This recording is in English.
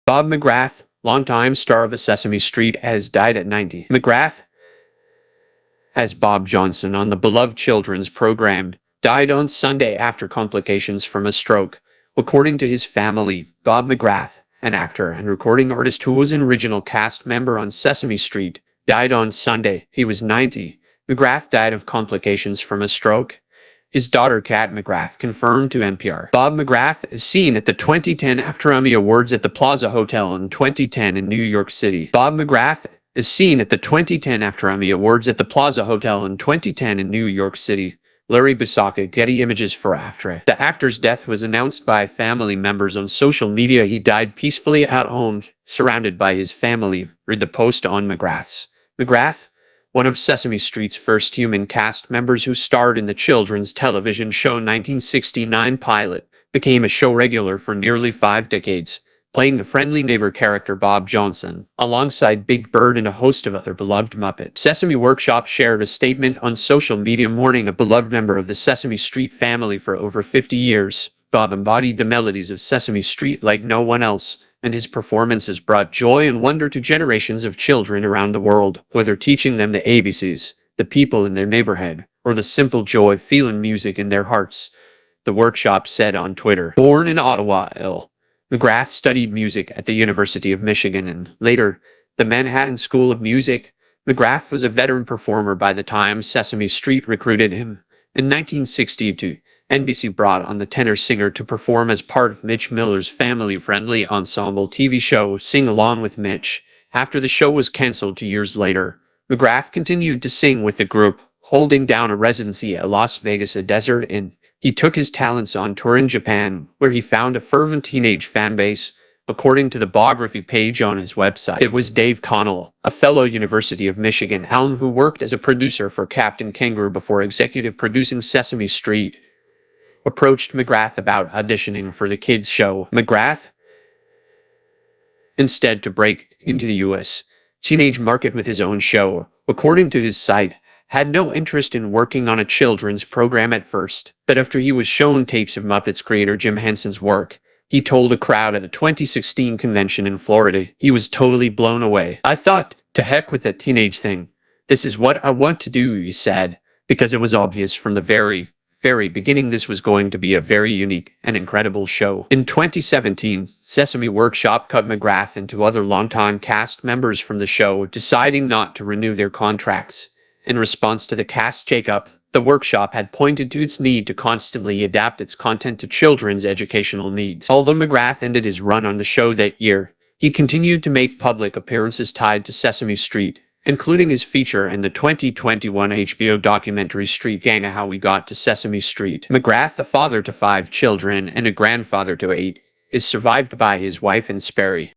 Bob McGrath, longtime star of Sesame Street, has died at 90. McGrath, as Bob Johnson on the beloved children's program, died on Sunday after complications from a stroke. According to his family, Bob McGrath, an actor and recording artist who was an original cast member on Sesame Street, died on Sunday. He was 90. McGrath died of complications from a stroke. His daughter Kat McGrath confirmed to NPR. Bob McGrath is seen at the 2010 After Emmy Awards at the Plaza Hotel in 2010 in New York City. Bob McGrath is seen at the 2010 After Emmy Awards at the Plaza Hotel in 2010 in New York City. Larry Bisacca, Getty Images for After. The actor's death was announced by family members on social media. He died peacefully at home, surrounded by his family. Read the post on McGrath, one of Sesame Street's first human cast members who starred in the children's television show 1969 pilot, became a show regular for nearly 5 decades, playing the friendly neighbor character Bob Johnson, alongside Big Bird and a host of other beloved Muppets. Sesame Workshop shared a statement on social media mourning a beloved member of the Sesame Street family for over 50 years. Bob embodied the melodies of Sesame Street like no one else, and his performances brought joy and wonder to generations of children around the world, whether teaching them the ABCs, the people in their neighborhood, or the simple joy of feeling music in their hearts. The workshop said on Twitter. Born in Ottawa, Ill. McGrath studied music at the University of Michigan and, later, the Manhattan School of Music. McGrath was a veteran performer by the time Sesame Street recruited him. In 1962, NBC brought on the tenor-singer to perform as part of Mitch Miller's family-friendly ensemble TV show Sing Along with Mitch. After the show was canceled 2 years later, McGrath continued to sing with the group, holding down a residency at Las Vegas' Desert Inn. He took his talents on tour in Japan, where he found a fervent teenage fan base. According to the biography page on his website, it was Dave Connell, a fellow University of Michigan alum who worked as a producer for Captain Kangaroo before executive producing Sesame Street, approached McGrath about auditioning for the kids' show. McGrath, instead, to break into the U.S. teenage market with his own show, according to his site, had no interest in working on a children's program at first. But after he was shown tapes of Muppets creator Jim Henson's work, he told a crowd at a 2016 convention in Florida, he was totally blown away. "I thought, to heck with that teenage thing. This is what I want to do," he said, because it was obvious from the very beginning this was going to be a very unique and incredible show. In 2017, Sesame Workshop cut McGrath and 2 other longtime cast members from the show, deciding not to renew their contracts. In response to the cast shakeup, the Workshop had pointed to its need to constantly adapt its content to children's educational needs. Although McGrath ended his run on the show that year, he continued to make public appearances tied to Sesame Street, including his feature in the 2021 HBO documentary Street Gang: How We Got to Sesame Street. McGrath, a father to 5 children and a grandfather to 8, is survived by his wife and Sperry.